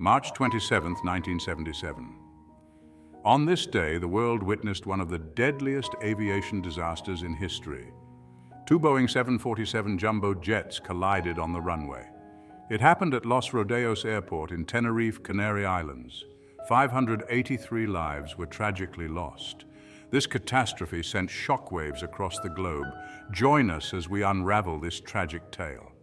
March 27, 1977. On this day, the world witnessed one of the deadliest aviation disasters in history. Two Boeing 747 jumbo jets collided on the runway. It happened at Los Rodeos Airport in Tenerife, Canary Islands. 583 lives were tragically lost. This catastrophe sent shockwaves across the globe. Join us as we unravel this tragic tale.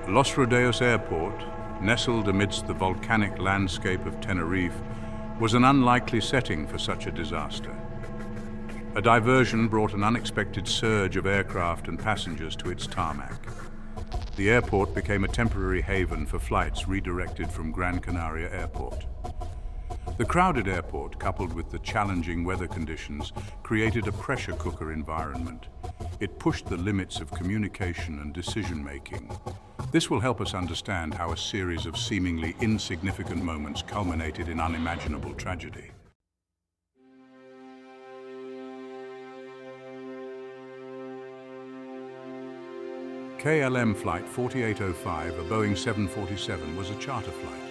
Los Rodeos Airport, nestled amidst the volcanic landscape of Tenerife, was an unlikely setting for such a disaster. A diversion brought an unexpected surge of aircraft and passengers to its tarmac. The airport became a temporary haven for flights redirected from Gran Canaria Airport. The crowded airport, coupled with the challenging weather conditions, created a pressure cooker environment. It pushed the limits of communication and decision-making. This will help us understand how a series of seemingly insignificant moments culminated in unimaginable tragedy. KLM Flight 4805, a Boeing 747, was a charter flight.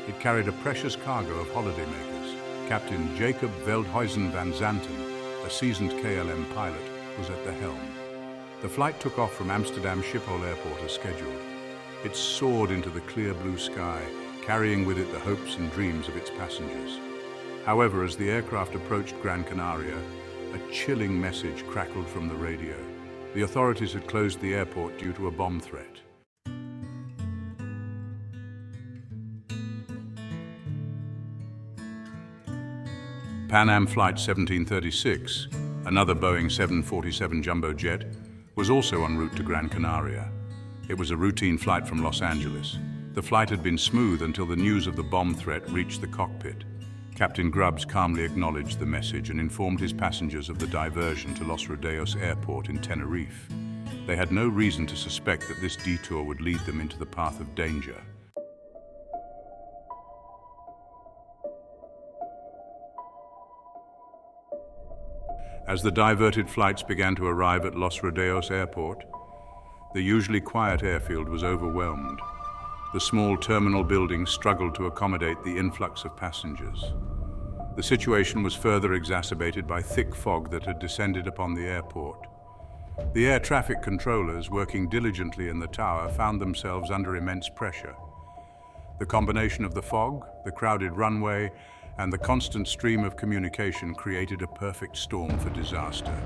It carried a precious cargo of holidaymakers. Captain Jacob Veldhuizen van Zanten, a seasoned KLM pilot, was at the helm. The flight took off from Amsterdam Schiphol Airport as scheduled. It soared into the clear blue sky, carrying with it the hopes and dreams of its passengers. However, as the aircraft approached Gran Canaria, a chilling message crackled from the radio. The authorities had closed the airport due to a bomb threat. PanAm Flight 1736, another Boeing 747 jumbo jet, was also en route to Gran Canaria. It was a routine flight from Los Angeles. The flight had been smooth until the news of the bomb threat reached the cockpit. Captain Grubbs calmly acknowledged the message and informed his passengers of the diversion to Los Rodeos Airport in Tenerife. They had no reason to suspect that this detour would lead them into the path of danger. As the diverted flights began to arrive at Los Rodeos Airport, the usually quiet airfield was overwhelmed. The small terminal building struggled to accommodate the influx of passengers. The situation was further exacerbated by thick fog that had descended upon the airport. The air traffic controllers, working diligently in the tower, found themselves under immense pressure. The combination of the fog, the crowded runway, and the constant stream of communication created a perfect storm for disaster.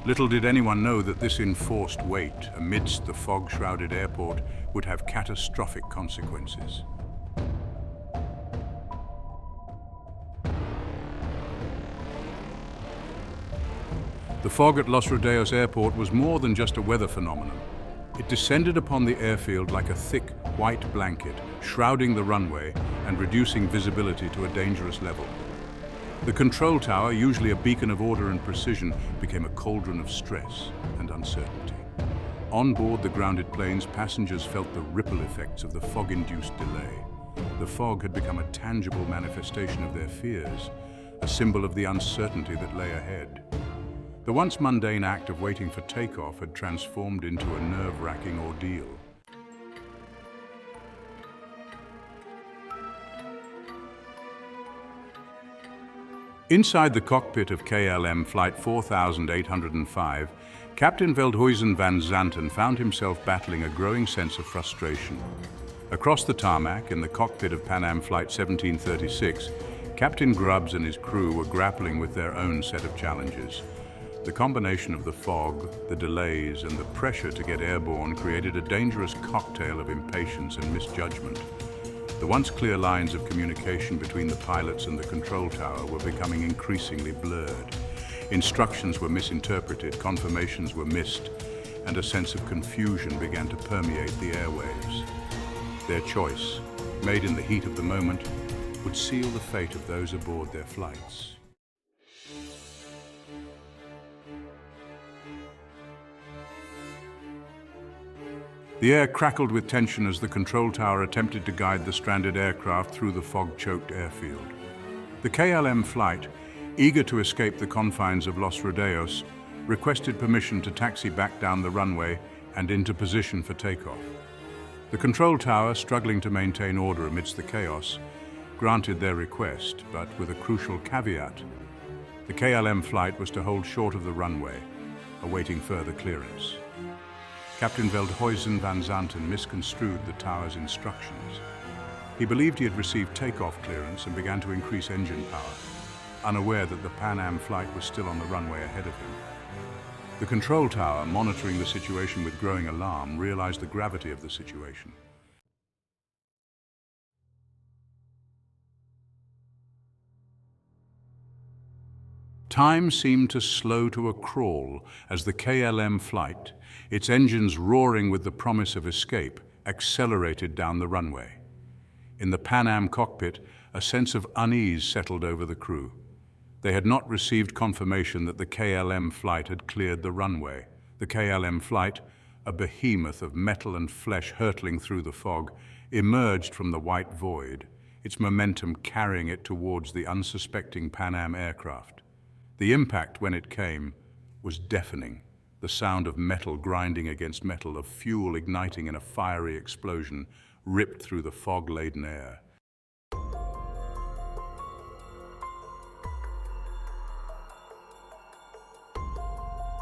Little did anyone know that this enforced wait amidst the fog-shrouded airport would have catastrophic consequences. The fog at Los Rodeos Airport was more than just a weather phenomenon. It descended upon the airfield like a thick, white blanket, shrouding the runway and reducing visibility to a dangerous level. The control tower, usually a beacon of order and precision, became a cauldron of stress and uncertainty. On board the grounded planes, passengers felt the ripple effects of the fog-induced delay. The fog had become a tangible manifestation of their fears, a symbol of the uncertainty that lay ahead. The once mundane act of waiting for takeoff had transformed into a nerve-wracking ordeal. Inside the cockpit of KLM Flight 4805, Captain Veldhuizen van Zanten found himself battling a growing sense of frustration. Across the tarmac, in the cockpit of PanAm Flight 1736, Captain Grubbs and his crew were grappling with their own set of challenges. The combination of the fog, the delays, and the pressure to get airborne created a dangerous cocktail of impatience and misjudgment. The once clear lines of communication between the pilots and the control tower were becoming increasingly blurred. Instructions were misinterpreted, confirmations were missed, and a sense of confusion began to permeate the airwaves. Their choice, made in the heat of the moment, would seal the fate of those aboard their flights. The air crackled with tension as the control tower attempted to guide the stranded aircraft through the fog-choked airfield. The KLM flight, eager to escape the confines of Los Rodeos, requested permission to taxi back down the runway and into position for takeoff. The control tower, struggling to maintain order amidst the chaos, granted their request, but with a crucial caveat. The KLM flight was to hold short of the runway, awaiting further clearance. Captain Veldhuizen van Zanten misconstrued the tower's instructions. He believed he had received takeoff clearance and began to increase engine power, unaware that the PanAm flight was still on the runway ahead of him. The control tower, monitoring the situation with growing alarm, realized the gravity of the situation. Time seemed to slow to a crawl as the KLM flight, its engines roaring with the promise of escape, accelerated down the runway. In the PanAm cockpit, a sense of unease settled over the crew. They had not received confirmation that the KLM flight had cleared the runway. The KLM flight, a behemoth of metal and flesh hurtling through the fog, emerged from the white void, its momentum carrying it towards the unsuspecting PanAm aircraft. The impact, when it came, was deafening. The sound of metal grinding against metal, of fuel igniting in a fiery explosion, ripped through the fog-laden air.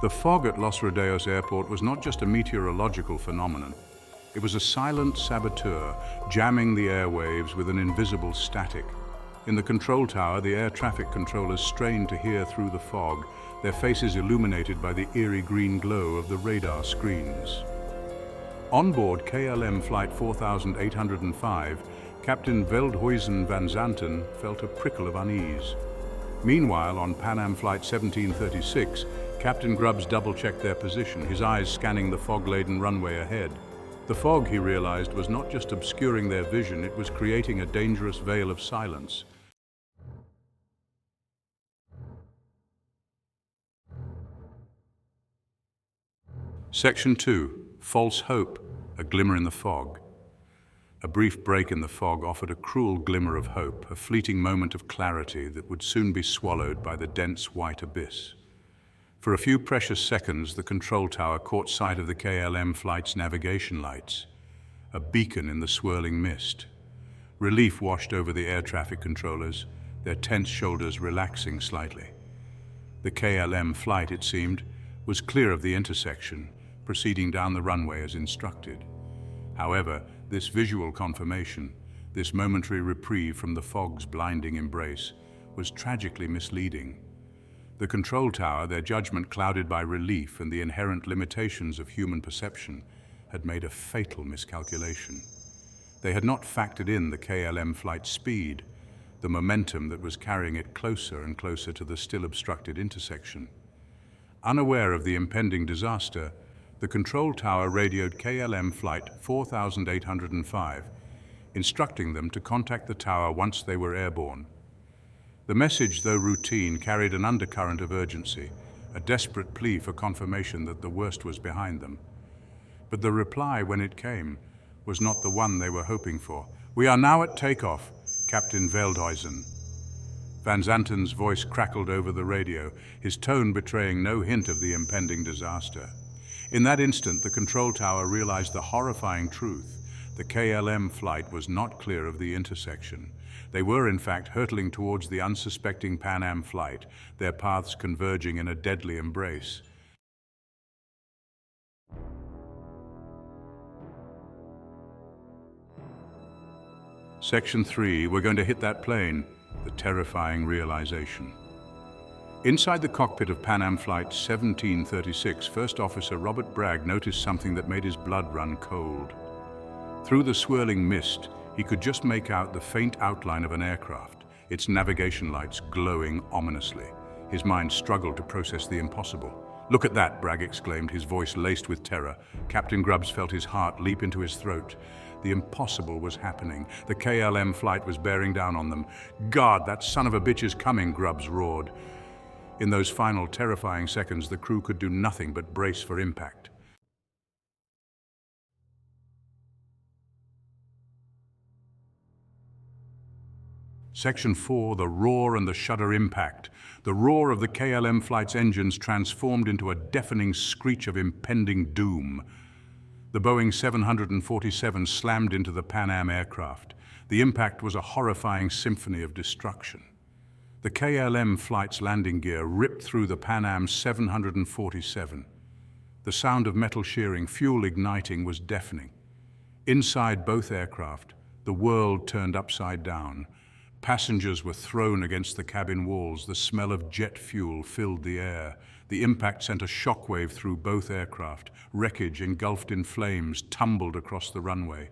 The fog at Los Rodeos airport was not just a meteorological phenomenon. It was a silent saboteur, jamming the airwaves with an invisible static. In the control tower, the air traffic controllers strained to hear through the fog, their faces illuminated by the eerie green glow of the radar screens. On board KLM Flight 4805, Captain Veldhuizen van Zanten felt a prickle of unease. Meanwhile, on PanAm Flight 1736, Captain Grubbs double-checked their position, his eyes scanning the fog-laden runway ahead. The fog, he realized, was not just obscuring their vision, it was creating a dangerous veil of silence. Section 2. False Hope, a glimmer in the fog. A brief break in the fog offered a cruel glimmer of hope, a fleeting moment of clarity that would soon be swallowed by the dense white abyss. For a few precious seconds, the control tower caught sight of the KLM flight's navigation lights, a beacon in the swirling mist. Relief washed over the air traffic controllers, their tense shoulders relaxing slightly. The KLM flight, it seemed, was clear of the intersection, proceeding down the runway as instructed. However, this visual confirmation, this momentary reprieve from the fog's blinding embrace, was tragically misleading. The control tower, their judgment clouded by relief and the inherent limitations of human perception, had made a fatal miscalculation. They had not factored in the KLM flight's speed, the momentum that was carrying it closer and closer to the still obstructed intersection. Unaware of the impending disaster, the control tower radioed KLM Flight 4805, instructing them to contact the tower once they were airborne. The message, though routine, carried an undercurrent of urgency, a desperate plea for confirmation that the worst was behind them. But the reply, when it came, was not the one they were hoping for. "We are now at takeoff, Captain Veldhuizen." Van Zanten's voice crackled over the radio, his tone betraying no hint of the impending disaster. In that instant, the control tower realized the horrifying truth. The KLM flight was not clear of the intersection. They were, in fact, hurtling towards the unsuspecting PanAm flight, their paths converging in a deadly embrace. Section 3, we're going to hit that plane, the terrifying realization. Inside the cockpit of PanAm Flight 1736, First Officer Robert Bragg noticed something that made his blood run cold. Through the swirling mist, he could just make out the faint outline of an aircraft, its navigation lights glowing ominously. His mind struggled to process the impossible. "Look at that," Bragg exclaimed, his voice laced with terror. Captain Grubbs felt his heart leap into his throat. The impossible was happening. The KLM flight was bearing down on them. "God, that son of a bitch is coming," Grubbs roared. In those final terrifying seconds, the crew could do nothing but brace for impact. Section 4, the roar and the shudder impact. The roar of the KLM flight's engines transformed into a deafening screech of impending doom. The Boeing 747 slammed into the PanAm aircraft. The impact was a horrifying symphony of destruction. The KLM flight's landing gear ripped through the PanAm 747. The sound of metal shearing, fuel igniting, was deafening. Inside both aircraft, the world turned upside down. Passengers were thrown against the cabin walls. The smell of jet fuel filled the air. The impact sent a shockwave through both aircraft. Wreckage, engulfed in flames, tumbled across the runway.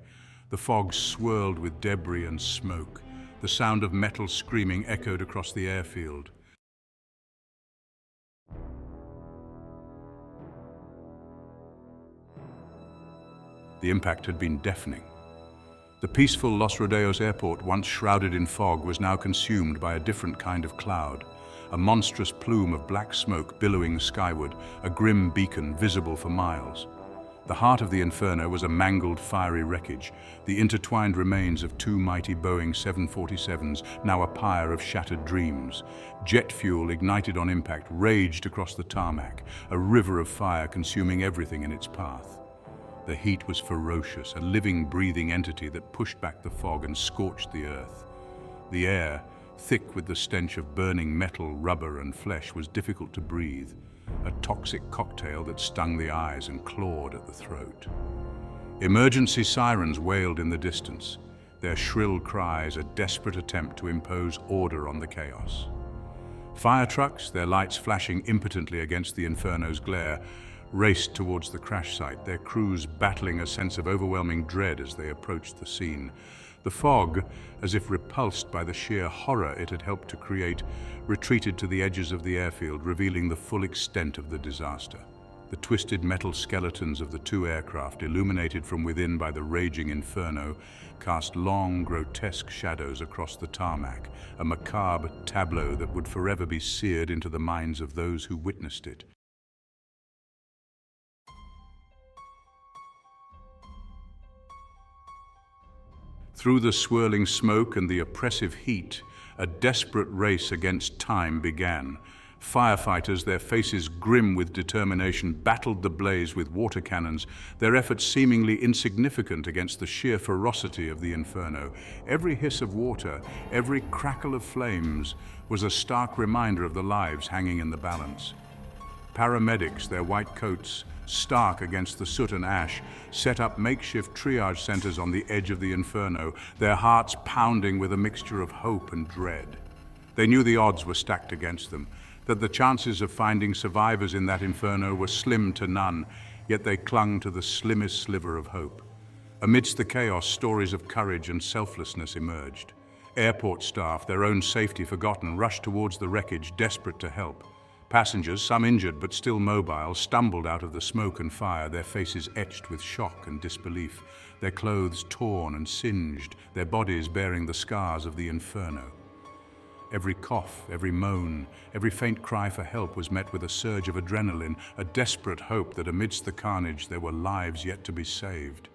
The fog swirled with debris and smoke. The sound of metal screaming echoed across the airfield. The impact had been deafening. The peaceful Los Rodeos airport, once shrouded in fog, was now consumed by a different kind of cloud. A monstrous plume of black smoke billowing skyward, a grim beacon visible for miles. The heart of the Inferno was a mangled, fiery wreckage, the intertwined remains of two mighty Boeing 747s, now a pyre of shattered dreams. Jet fuel, ignited on impact, raged across the tarmac, a river of fire consuming everything in its path. The heat was ferocious, a living, breathing entity that pushed back the fog and scorched the earth. The air, thick with the stench of burning metal, rubber, and flesh, was difficult to breathe, a toxic cocktail that stung the eyes and clawed at the throat. Emergency sirens wailed in the distance, their shrill cries a desperate attempt to impose order on the chaos. Fire trucks, their lights flashing impotently against the Inferno's glare, raced towards the crash site, their crews battling a sense of overwhelming dread as they approached the scene. The fog, as if repulsed by the sheer horror it had helped to create, retreated to the edges of the airfield, revealing the full extent of the disaster. The twisted metal skeletons of the two aircraft, illuminated from within by the raging Inferno, cast long, grotesque shadows across the tarmac, a macabre tableau that would forever be seared into the minds of those who witnessed it. Through the swirling smoke and the oppressive heat, a desperate race against time began. Firefighters, their faces grim with determination, battled the blaze with water cannons, their efforts seemingly insignificant against the sheer ferocity of the Inferno. Every hiss of water, every crackle of flames, was a stark reminder of the lives hanging in the balance. Paramedics, their white coats stark against the soot and ash, set up makeshift triage centers on the edge of the Inferno, their hearts pounding with a mixture of hope and dread. They knew the odds were stacked against them, that the chances of finding survivors in that Inferno were slim to none, yet they clung to the slimmest sliver of hope. Amidst the chaos, stories of courage and selflessness emerged. Airport staff, their own safety forgotten, rushed towards the wreckage, desperate to help. Passengers, some injured but still mobile, stumbled out of the smoke and fire, their faces etched with shock and disbelief, their clothes torn and singed, their bodies bearing the scars of the Inferno. Every cough, every moan, every faint cry for help was met with a surge of adrenaline, a desperate hope that amidst the carnage there were lives yet to be saved.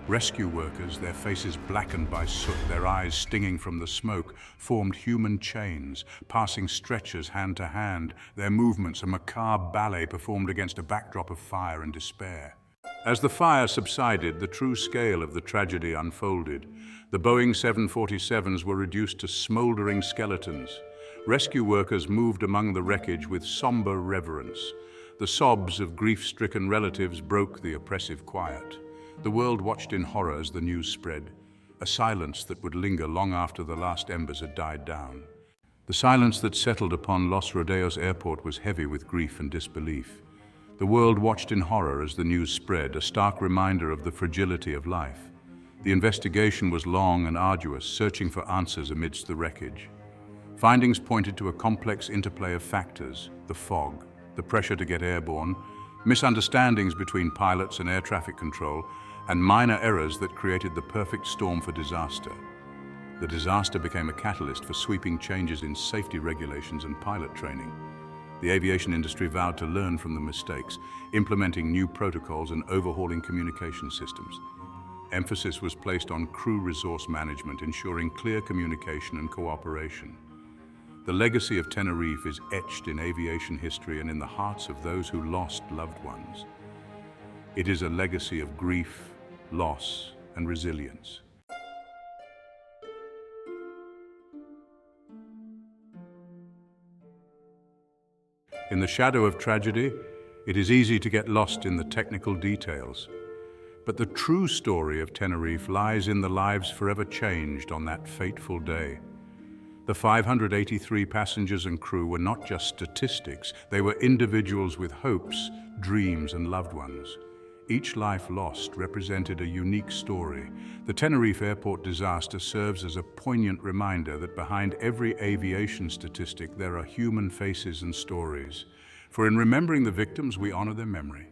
Rescue workers, their faces blackened by soot, their eyes stinging from the smoke, formed human chains, passing stretchers hand to hand, their movements a macabre ballet performed against a backdrop of fire and despair. As the fire subsided, the true scale of the tragedy unfolded. The Boeing 747s were reduced to smoldering skeletons. Rescue workers moved among the wreckage with somber reverence. The sobs of grief-stricken relatives broke the oppressive quiet. The world watched in horror as the news spread, a silence that would linger long after the last embers had died down. The silence that settled upon Los Rodeos airport was heavy with grief and disbelief. The world watched in horror as the news spread, a stark reminder of the fragility of life. The investigation was long and arduous, searching for answers amidst the wreckage. Findings pointed to a complex interplay of factors: the fog, the pressure to get airborne, misunderstandings between pilots and air traffic control, and minor errors that created the perfect storm for disaster. The disaster became a catalyst for sweeping changes in safety regulations and pilot training. The aviation industry vowed to learn from the mistakes, implementing new protocols and overhauling communication systems. Emphasis was placed on crew resource management, ensuring clear communication and cooperation. The legacy of Tenerife is etched in aviation history and in the hearts of those who lost loved ones. It is a legacy of grief, loss, and resilience. In the shadow of tragedy, it is easy to get lost in the technical details. But the true story of Tenerife lies in the lives forever changed on that fateful day. The 583 passengers and crew were not just statistics, they were individuals with hopes, dreams, and loved ones. Each life lost represented a unique story. The Tenerife airport disaster serves as a poignant reminder that behind every aviation statistic there are human faces and stories. For in remembering the victims, we honor their memory.